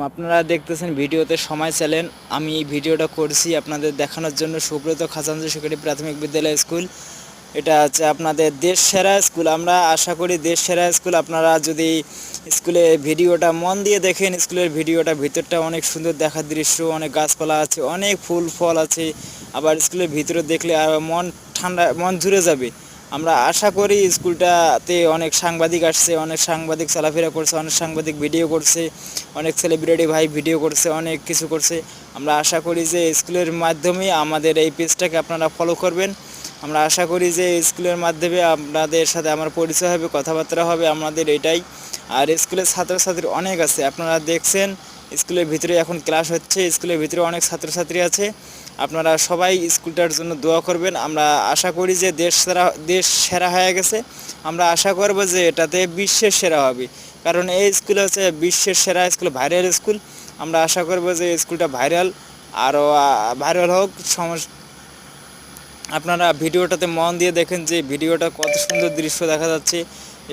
আপনারা দেখতেছেন ভিডিওতে সময় চ্যানেল। আমি এই ভিডিওটা করছি আপনাদের দেখানোর জন্য সুব্রত খাজাঞ্চি সরকারি প্রাথমিক বিদ্যালয় স্কুল। এটা হচ্ছে আপনাদের দেশ সেরা স্কুল। আমরা আশা করি দেশ সেরা স্কুল। আপনারা যদি স্কুলে ভিডিওটা মন দিয়ে দেখেন, স্কুলের ভিডিওটা ভিতরটা অনেক সুন্দর দেখার দৃশ্য, অনেক গাছপালা আছে, অনেক ফুল ফল আছে। আবার স্কুলের ভিতরে দেখলে আর মন ঠান্ডা, মন জুড়ে যাবে। আমরা আশা করি স্কুলটাতে অনেক সাংবাদিক আসছে, অনেক সাংবাদিক চলাফেরা করছে, অনেক সাংবাদিক ভিডিও করছে, অনেক সেলিব্রিটি ভাই ভিডিও করছে, অনেক কিছু করছে। আমরা আশা করি যে স্কুলের মাধ্যমে আমাদের এই পেজটাকে আপনারা ফলো করবেন। আমরা আশা করি যে স্কুলের মাধ্যমে আপনাদের সাথে আমার পরিচয় হবে, কথাবার্তা হবে, আমাদের এটাই। আর স্কুলের ছাত্রছাত্রী অনেক আছে, আপনারা দেখছেন স্কুলের ভিতরে এখন ক্লাস হচ্ছে, স্কুলের ভিতরে অনেক ছাত্রছাত্রী আছে। আপনারা সবাই স্কুলটার জন্য দোয়া করবেন। আমরা আশা করি যে দেশ সেরা হয়ে গেছে। আমরা আশা করব যে এটাতে বিশ্বের সেরা হবে, কারণ এই স্কুল হচ্ছে বিশ্বের সেরা স্কুল, ভাইরাল স্কুল। আমরা আশা করব যে স্কুলটা ভাইরাল, আরও ভাইরাল হোক। আপনারা ভিডিওটাতে মন দিয়ে দেখেন যে ভিডিওটা কত সুন্দর দৃশ্য দেখা যাচ্ছে,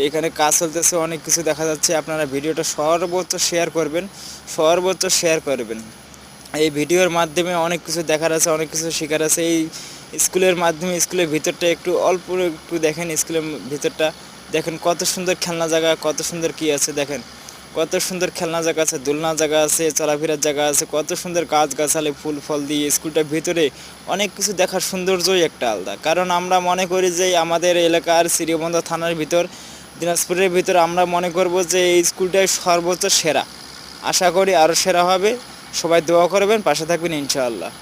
এখানে কাজ চলতেছে, অনেক কিছু দেখা যাচ্ছে। আপনারা ভিডিওটা সর্বোচ্চ শেয়ার করবেন। এই ভিডিওর মাধ্যমে অনেক কিছু দেখার আছে, অনেক কিছু শেখার আছে। এই স্কুলের মাধ্যমে স্কুলের ভিতরটা একটু দেখেন, স্কুলের ভিতরটা দেখেন কত সুন্দর খেলনা জায়গা, কত সুন্দর কি আছে দেখেন, কত সুন্দর খেলনা জায়গা আছে, দোলনা জায়গা আছে, চলাফেরার জায়গা আছে, কত সুন্দর গাছগাছালি ফুল ফল দিয়ে স্কুলটার ভিতরে অনেক কিছু দেখার সৌন্দর্যই একটা আলাদা। কারণ আমরা মনে করি যে আমাদের এলাকার শ্রীবন্ধ থানার ভিতর, দিনাজপুরের ভিতর আমরা মনে করব যে এই স্কুলটাই সর্বোচ্চ সেরা। আশা করি আরও সেরা হবে। সবাই দোয়া করবেন, পাশে থাকবেন ইনশাআল্লাহ।